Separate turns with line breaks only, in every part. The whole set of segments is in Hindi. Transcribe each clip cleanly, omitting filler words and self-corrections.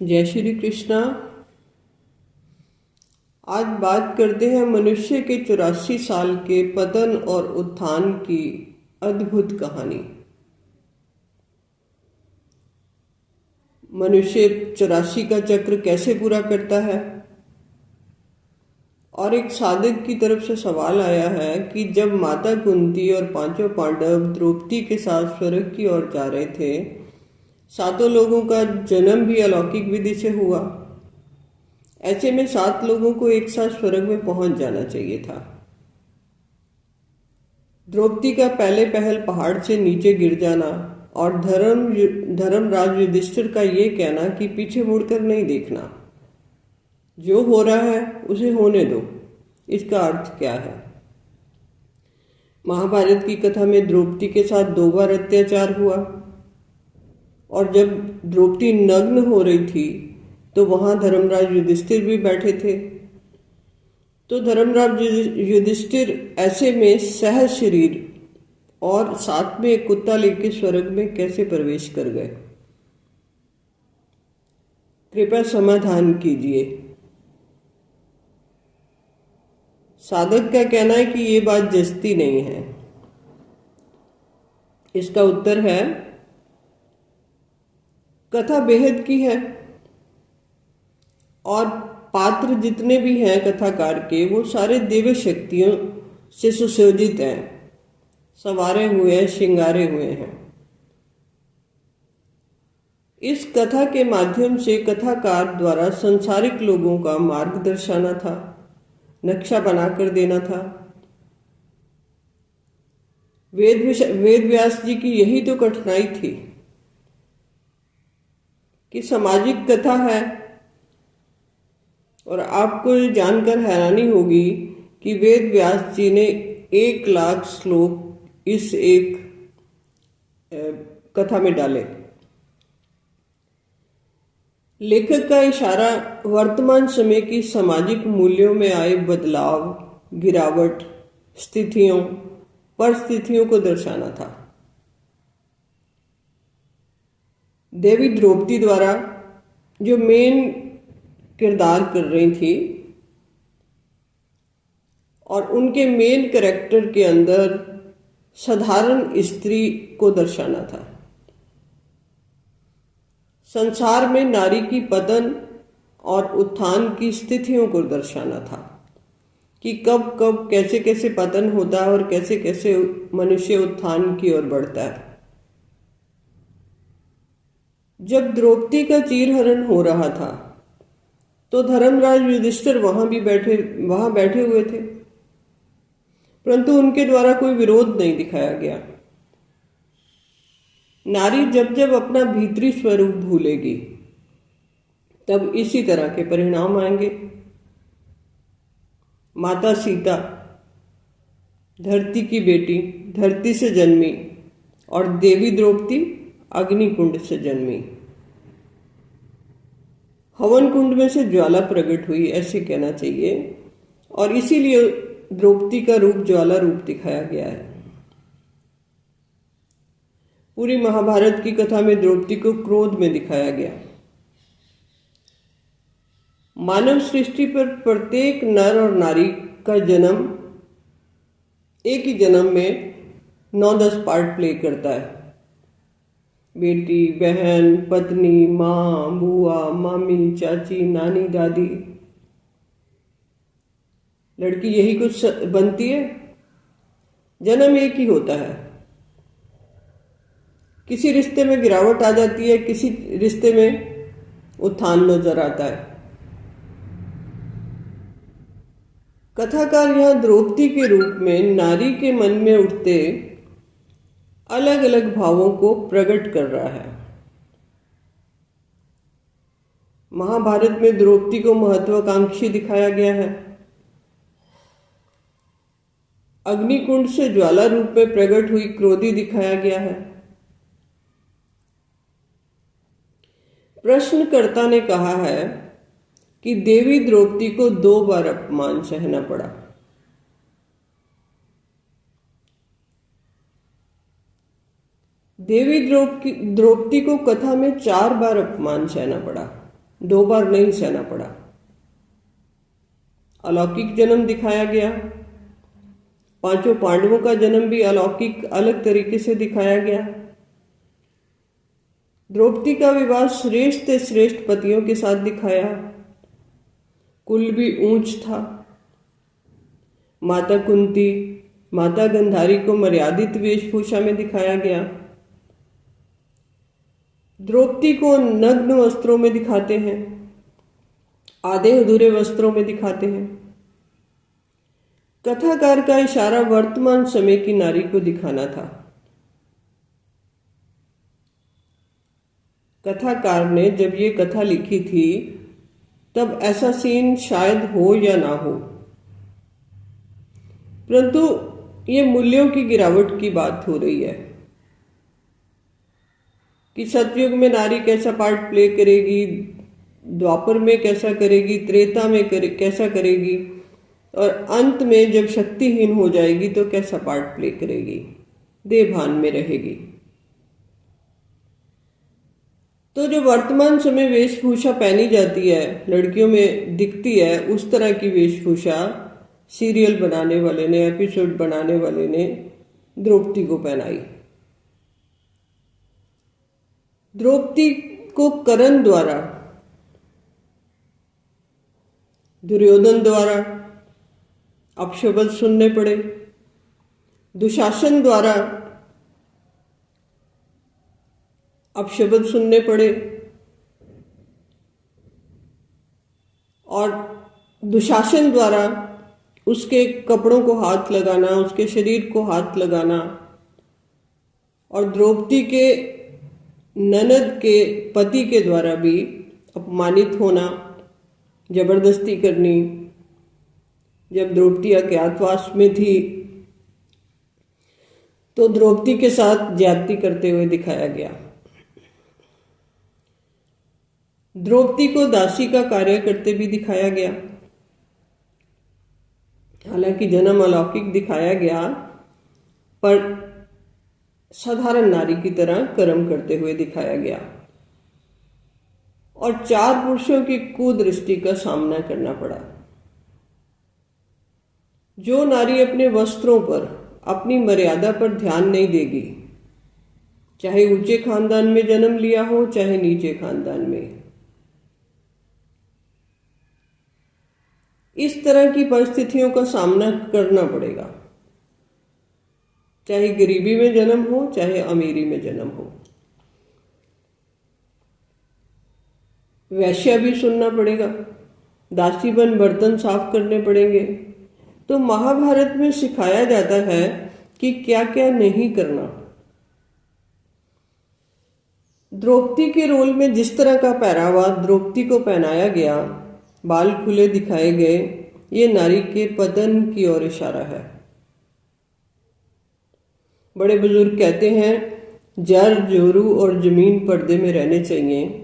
जय श्री कृष्णा। आज बात करते हैं मनुष्य के 84 साल के पतन और उत्थान की अद्भुत कहानी। मनुष्य 84 का चक्र कैसे पूरा करता है। और एक साधक की तरफ से सवाल आया है कि जब माता कुंती और पांचों पांडव द्रौपदी के साथ स्वर्ग की ओर जा रहे थे, सातों लोगों का जन्म भी अलौकिक विधि से हुआ। ऐसे में 7 लोगों को एक साथ स्वर्ग में पहुंच जाना चाहिए था। द्रौपदी का पहले पहल पहाड़ से नीचे गिर जाना और धर्मराज युधिष्ठिर का ये कहना कि पीछे मुड़कर नहीं देखना, जो हो रहा है उसे होने दो, इसका अर्थ क्या है। महाभारत की कथा में द्रौपदी के साथ 2 बार अत्याचार हुआ और जब द्रौपदी नग्न हो रही थी तो वहां धर्मराज युधिष्ठिर भी बैठे थे। तो धर्मराज युधिष्ठिर ऐसे में सहज शरीर और साथ में एक कुत्ता लेकर स्वर्ग में कैसे प्रवेश कर गए, कृपया समाधान कीजिए। साधक का कहना है कि ये बात जचती नहीं है। इसका उत्तर है, कथा बेहद की है और पात्र जितने भी हैं कथाकार के, वो सारे दिव्य शक्तियों से सुसज्जित हैं, संवारे हुए हैं, श्रृंगारे हुए हैं। इस कथा के माध्यम से कथाकार द्वारा संसारिक लोगों का मार्ग दर्शाना था, नक्शा बनाकर देना था। वेद व्यास जी की यही तो कठिनाई थी कि सामाजिक कथा है। और आपको ये जानकर हैरानी होगी कि वेद व्यास जी ने 1 लाख श्लोक इस एक कथा में डाले। लेखक का इशारा वर्तमान समय की सामाजिक मूल्यों में आए बदलाव, गिरावट, स्थितियों, परिस्थितियों को दर्शाना था। देवी द्रौपदी द्वारा जो मेन किरदार कर रही थी और उनके मेन कैरेक्टर के अंदर साधारण स्त्री को दर्शाना था। संसार में नारी की पतन और उत्थान की स्थितियों को दर्शाना था कि कब कब कैसे कैसे पतन होता है और कैसे कैसे मनुष्य उत्थान की ओर बढ़ता है। जब द्रौपदी का चीरहरण हो रहा था तो धर्मराज युधिष्ठिर वहां बैठे हुए थे, परंतु उनके द्वारा कोई विरोध नहीं दिखाया गया। नारी जब जब अपना भीतरी स्वरूप भूलेगी तब इसी तरह के परिणाम आएंगे। माता सीता धरती की बेटी, धरती से जन्मी, और देवी द्रौपदी अग्निकुंड से जन्मी। हवन कुंड में से ज्वाला प्रकट हुई, ऐसे कहना चाहिए, और इसीलिए द्रौपदी का रूप ज्वाला रूप दिखाया गया है। पूरी महाभारत की कथा में द्रौपदी को क्रोध में दिखाया गया। मानव सृष्टि पर प्रत्येक नर और नारी का जन्म एक ही जन्म में 9-10 पार्ट प्ले करता है। बेटी, बहन, पत्नी, माँ, बुआ, मामी, चाची, नानी, दादी, लड़की यही कुछ बनती है। जन्म एक ही होता है। किसी रिश्ते में गिरावट आ जाती है, किसी रिश्ते में उत्थान नजर आता है। कथाकार यहां द्रौपदी के रूप में नारी के मन में उठते अलग अलग भावों को प्रकट कर रहा है। महाभारत में द्रौपदी को महत्वाकांक्षी दिखाया गया है। अग्निकुंड से ज्वाला रूप में प्रकट हुई क्रोधी दिखाया गया है। प्रश्नकर्ता ने कहा है कि देवी द्रौपदी को 2 बार अपमान सहना पड़ा। देवी द्रौपदी को कथा में 4 बार अपमान सहना पड़ा। 2 बार नहीं सहना पड़ा। अलौकिक जन्म दिखाया गया। 5 पांडवों का जन्म भी अलौकिक अलग तरीके से दिखाया गया। द्रौपदी का विवाह श्रेष्ठ से श्रेष्ठ पतियों के साथ दिखाया। कुल भी ऊंच था। माता कुंती, माता गंधारी को मर्यादित वेशभूषा में दिखाया गया। द्रौपदी को नग्न वस्त्रों में दिखाते हैं, आधे अधूरे वस्त्रों में दिखाते हैं। कथाकार का इशारा वर्तमान समय की नारी को दिखाना था। कथाकार ने जब ये कथा लिखी थी तब ऐसा सीन शायद हो या ना हो, परंतु ये मूल्यों की गिरावट की बात हो रही है कि सतयुग में नारी कैसा पार्ट प्ले करेगी, द्वापर में कैसा करेगी, त्रेता में कैसा करेगी, और अंत में जब शक्तिहीन हो जाएगी तो कैसा पार्ट प्ले करेगी, देवभान में रहेगी। तो जो वर्तमान समय वेशभूषा पहनी जाती है, लड़कियों में दिखती है, उस तरह की वेशभूषा सीरियल बनाने वाले ने, एपिसोड बनाने वाले ने द्रौपदी को पहनाई। द्रौपदी को कर्ण द्वारा, दुर्योधन द्वारा अपशब्द सुनने पड़े, दुशासन द्वारा अपशब्द सुनने पड़े, और दुशासन द्वारा उसके कपड़ों को हाथ लगाना, उसके शरीर को हाथ लगाना, और द्रौपदी के ननद के पति के द्वारा भी अपमानित होना, जबरदस्ती करनी। जब द्रौपदी अज्ञातवास में थी तो द्रौपदी के साथ ज्यादती करते हुए दिखाया गया। द्रौपदी को दासी का कार्य करते भी दिखाया गया। हालांकि जन्म अलौकिक दिखाया गया, पर साधारण नारी की तरह कर्म करते हुए दिखाया गया, और 4 पुरुषों की कुदृष्टि का सामना करना पड़ा। जो नारी अपने वस्त्रों पर, अपनी मर्यादा पर ध्यान नहीं देगी, चाहे ऊंचे खानदान में जन्म लिया हो चाहे नीचे खानदान में, इस तरह की परिस्थितियों का सामना करना पड़ेगा, चाहे गरीबी में जन्म हो चाहे अमीरी में जन्म हो। वैश्या भी सुनना पड़ेगा, दासी बन बर्तन साफ करने पड़ेंगे। तो महाभारत में सिखाया जाता है कि क्या क्या नहीं करना। द्रौपदी के रोल में जिस तरह का पहरावा द्रौपदी को पहनाया गया, बाल खुले दिखाए गए, ये नारी के पतन की ओर इशारा है। बड़े बुजुर्ग कहते हैं, जर, जोरू और जमीन पर्दे में रहने चाहिए।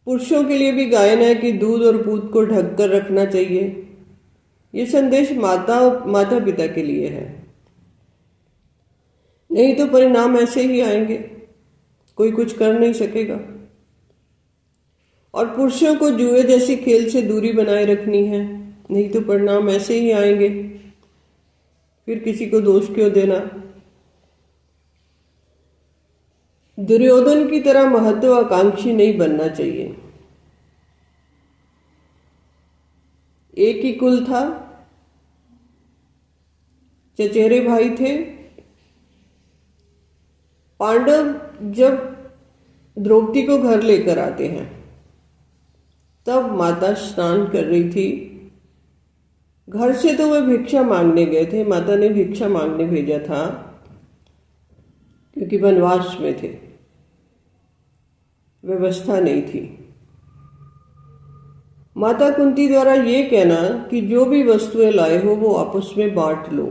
पुरुषों के लिए भी गायन है कि दूध और पूत को ढक कर रखना चाहिए। ये संदेश माता पिता के लिए है, नहीं तो परिणाम ऐसे ही आएंगे, कोई कुछ कर नहीं सकेगा। और पुरुषों को जुए जैसी खेल से दूरी बनाए रखनी है, नहीं तो परिणाम ऐसे ही आएंगे, फिर किसी को दोष क्यों देना। दुर्योधन की तरह महत्वाकांक्षी नहीं बनना चाहिए। एक ही कुल था, चचेरे भाई थे। पांडव जब द्रौपदी को घर लेकर आते हैं तब माता स्नान कर रही थी। घर से तो वे भिक्षा मांगने गए थे, माता ने भिक्षा मांगने भेजा था क्योंकि वनवास में थे, व्यवस्था नहीं थी। माता कुंती द्वारा ये कहना कि जो भी वस्तुएं लाए हो वो आपस में बांट लो,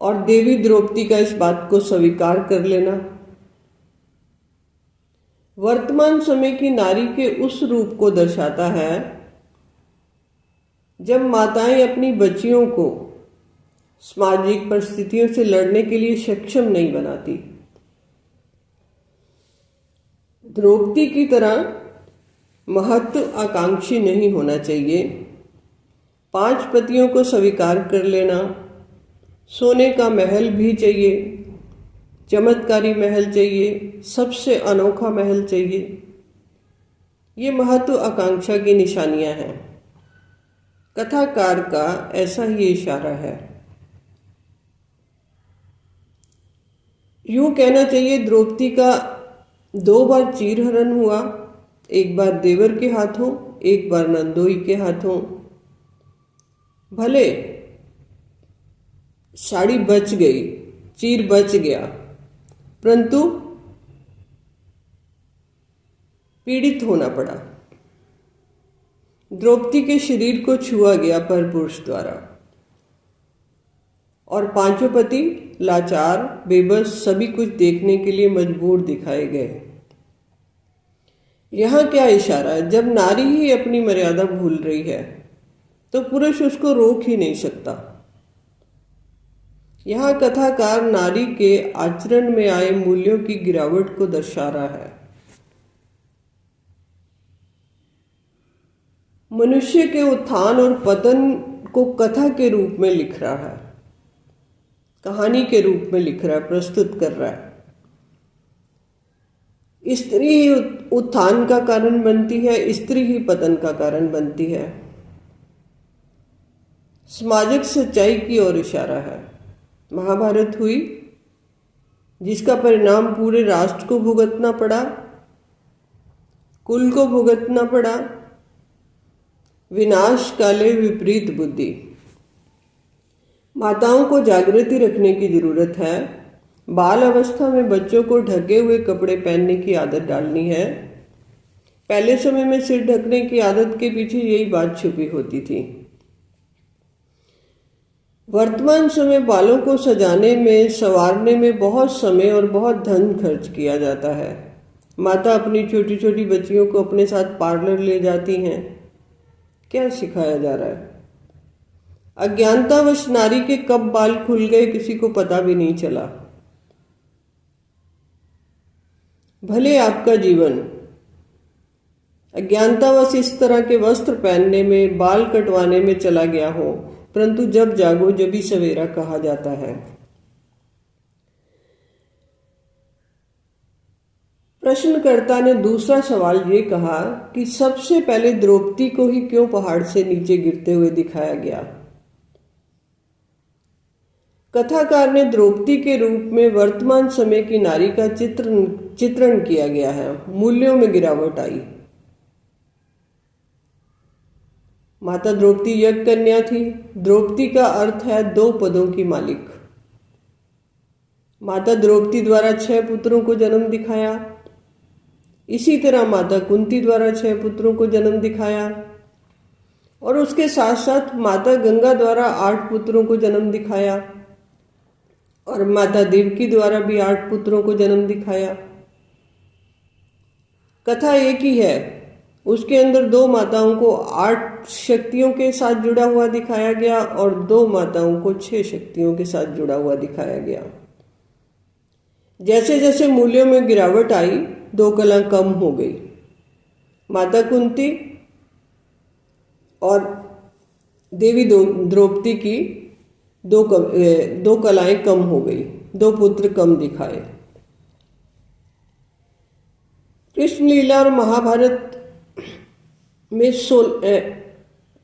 और देवी द्रौपदी का इस बात को स्वीकार कर लेना, वर्तमान समय की नारी के उस रूप को दर्शाता है जब माताएं अपनी बच्चियों को सामाजिक परिस्थितियों से लड़ने के लिए सक्षम नहीं बनाती। द्रौपदी की तरह महत्वाकांक्षी नहीं होना चाहिए। 5 पतियों को स्वीकार कर लेना, सोने का महल भी चाहिए, चमत्कारी महल चाहिए, सबसे अनोखा महल चाहिए। ये महत्वाकांक्षा की निशानियां हैं। कथाकार का ऐसा ही इशारा है। यूं कहना चाहिए, द्रौपदी का 2 बार चीरहरण हुआ, एक बार देवर के हाथों, एक बार नंदोई के हाथों। भले साड़ी बच गई, चीर बच गया, परंतु पीड़ित होना पड़ा। द्रौपदी के शरीर को छुआ गया परपुरुष द्वारा, और 5 पति लाचार, बेबस, सभी कुछ देखने के लिए मजबूर दिखाए गए। यहाँ क्या इशारा है? जब नारी ही अपनी मर्यादा भूल रही है तो पुरुष उसको रोक ही नहीं सकता। यहाँ कथाकार नारी के आचरण में आए मूल्यों की गिरावट को दर्शा रहा है। मनुष्य के उत्थान और पतन को कथा के रूप में लिख रहा है, कहानी के रूप में लिख रहा है, प्रस्तुत कर रहा है। स्त्री ही उत्थान का कारण बनती है, स्त्री ही पतन का कारण बनती है। सामाजिक सच्चाई की ओर इशारा है। महाभारत हुई, जिसका परिणाम पूरे राष्ट्र को भुगतना पड़ा, कुल को भुगतना पड़ा। विनाश काले विपरीत बुद्धि। माताओं को जागृति रखने की जरूरत है। बाल अवस्था में बच्चों को ढके हुए कपड़े पहनने की आदत डालनी है। पहले समय में सिर ढकने की आदत के पीछे यही बात छुपी होती थी। वर्तमान समय बालों को सजाने में, संवारने में बहुत समय और बहुत धन खर्च किया जाता है। माता अपनी छोटी छोटी बच्चियों को अपने साथ पार्लर ले जाती हैं। क्या सिखाया जा रहा है? अज्ञानतावश नारी के कब बाल खुल गए किसी को पता भी नहीं चला। भले आपका जीवन अज्ञानतावश इस तरह के वस्त्र पहनने में, बाल कटवाने में चला गया हो, परंतु जब जागो जभी सवेरा कहा जाता है। प्रश्नकर्ता ने दूसरा सवाल ये कहा कि सबसे पहले द्रौपदी को ही क्यों पहाड़ से नीचे गिरते हुए दिखाया गया? कथाकार ने द्रौपदी के रूप में वर्तमान समय की नारी का चित्रण किया गया है। मूल्यों में गिरावट आई। माता द्रौपदी यज्ञ कन्या थी। द्रौपदी का अर्थ है 2 पदों की मालिक। माता द्रौपदी द्वारा 6 पुत्रों को जन्म दिखाया। इसी तरह माता कुंती द्वारा 6 पुत्रों को जन्म दिखाया, और उसके साथ साथ माता गंगा द्वारा 8 पुत्रों को जन्म दिखाया, और माता देवकी द्वारा भी 8 पुत्रों को जन्म दिखाया। कथा एक ही है। उसके अंदर 2 माताओं को 8 शक्तियों के साथ जुड़ा हुआ दिखाया गया और 2 माताओं को 6 शक्तियों के साथ जुड़ा हुआ दिखाया गया। जैसे जैसे मूल्यों में गिरावट आई, 2 कला कम हो गई। माता कुंती और देवी द्रौपदी की 2 कलाएं कम हो गई, 2 पुत्र कम दिखाए। कृष्ण लीला और महाभारत में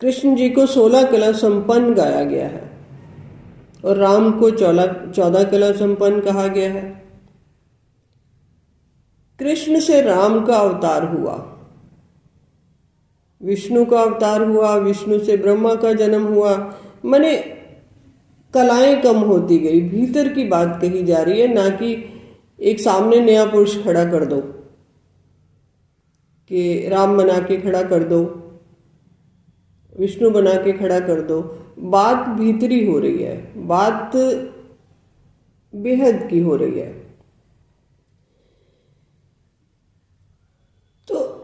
कृष्ण जी को 16 कला संपन्न गाया गया है और राम को 14 कला संपन्न कहा गया है। कृष्ण से राम का अवतार हुआ, विष्णु का अवतार हुआ, विष्णु से ब्रह्मा का जन्म हुआ। माने कलाएं कम होती गई। भीतर की बात कही जा रही है, ना कि एक सामने नया पुरुष खड़ा कर दो कि राम बना के खड़ा कर दो, विष्णु बना के खड़ा कर दो। बात भीतरी हो रही है, बात बेहद की हो रही है। तो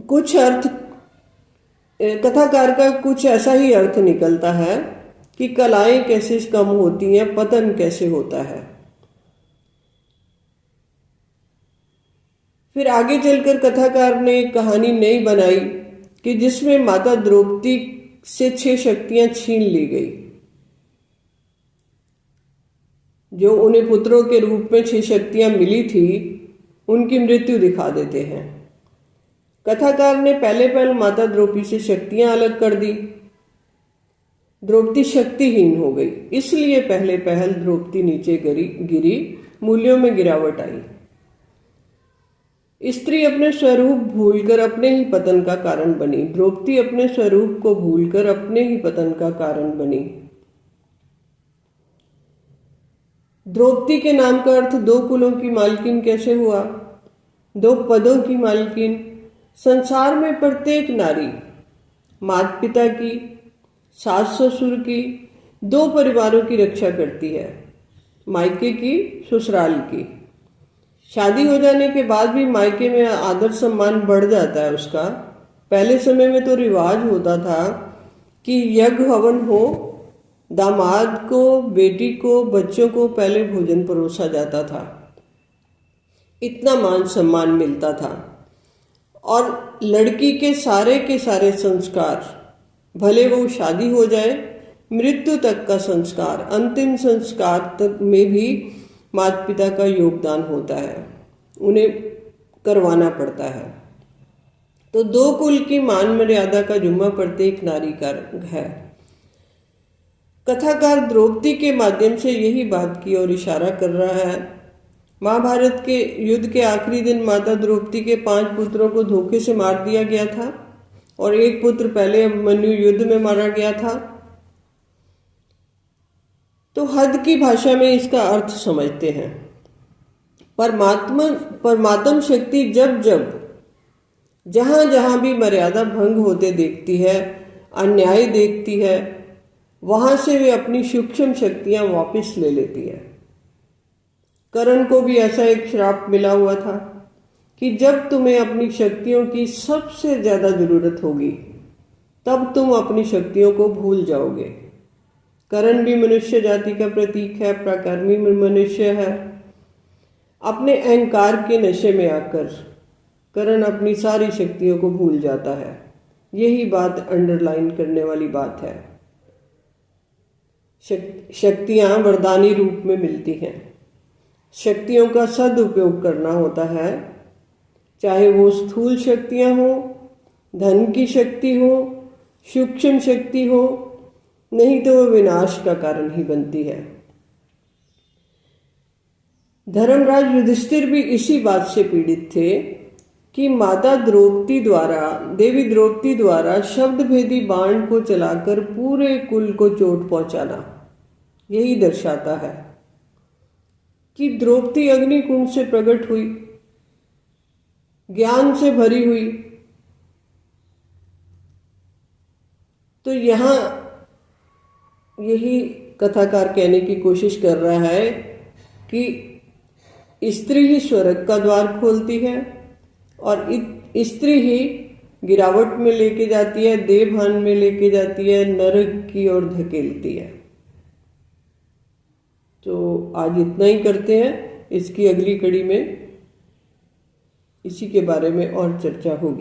कुछ अर्थ, कथाकार का कुछ ऐसा ही अर्थ निकलता है कि कलाएं कैसे कम होती हैं, पतन कैसे होता है। फिर आगे चलकर कथाकार ने एक कहानी नई बनाई कि जिसमें माता द्रौपदी से 6 शक्तियां छीन ली गई। जो उन्हें पुत्रों के रूप में 6 शक्तियां मिली थी, उनकी मृत्यु दिखा देते हैं। कथाकार ने पहले माता द्रौपदी से शक्तियां अलग कर दी। द्रौपदी शक्तिहीन हो गई, इसलिए पहल द्रौपदी नीचे गिरी, मूल्यों में गिरावट आई। स्त्री अपने स्वरूप भूलकर अपने ही पतन का कारण बनी। द्रौपदी अपने स्वरूप को भूलकर अपने ही पतन का कारण बनी। द्रौपदी के नाम का अर्थ 2 कुलों की मालकिन कैसे हुआ? 2 पदों की मालकिन। संसार में प्रत्येक नारी माता पिता की, सास ससुर की, 2 परिवारों की रक्षा करती है, मायके की, ससुराल की। शादी हो जाने के बाद भी मायके में आदर सम्मान बढ़ जाता है उसका। पहले समय में तो रिवाज होता था कि यज्ञ हवन हो, दामाद को, बेटी को, बच्चों को पहले भोजन परोसा जाता था। इतना मान सम्मान मिलता था। और लड़की के सारे संस्कार, भले वो शादी हो जाए, मृत्यु तक का संस्कार, अंतिम संस्कार तक में भी माता पिता का योगदान होता है, उन्हें करवाना पड़ता है। तो 2 कुल की मान मर्यादा का जुम्मा प्रत्येक नारी का है। कथाकार द्रौपदी के माध्यम से यही बात की ओर इशारा कर रहा है। महाभारत के युद्ध के आखिरी दिन माता द्रौपदी के 5 पुत्रों को धोखे से मार दिया गया था और 1 पुत्र पहले अभिमन्यु युद्ध में मारा गया था। तो हद की भाषा में इसका अर्थ समझते हैं। परमात्म शक्ति जब जहां भी मर्यादा भंग होते देखती है, अन्याय देखती है, वहां से वे अपनी सूक्ष्म शक्तियां वापस ले लेती है। कर्ण को भी ऐसा एक श्राप मिला हुआ था कि जब तुम्हें अपनी शक्तियों की सबसे ज्यादा जरूरत होगी, तब तुम अपनी शक्तियों को भूल जाओगे। कर्ण भी मनुष्य जाति का प्रतीक है, पराक्रमी मनुष्य है। अपने अहंकार के नशे में आकर कर्ण अपनी सारी शक्तियों को भूल जाता है। यही बात अंडरलाइन करने वाली बात है। शक्तियां वरदानी रूप में मिलती हैं। शक्तियों का सदुपयोग करना होता है, चाहे वो स्थूल शक्तियां हो, धन की शक्ति हो, सूक्ष्म शक्ति हो, नहीं तो वो विनाश का कारण ही बनती है। धर्मराज युधिष्ठिर भी इसी बात से पीड़ित थे कि माता द्रौपदी द्वारा, देवी द्रौपदी द्वारा शब्द भेदी बाण को चलाकर पूरे कुल को चोट पहुंचाना यही दर्शाता है कि द्रौपदी अग्निकुंड से प्रकट हुई, ज्ञान से भरी हुई। तो यहां यही कथाकार कहने की कोशिश कर रहा है कि स्त्री ही स्वर्ग का द्वार खोलती है और स्त्री ही गिरावट में लेके जाती है, देवभान में लेके जाती है, नरक की ओर धकेलती है। तो आज इतना ही करते हैं। इसकी अगली कड़ी में इसी के बारे में और चर्चा होगी।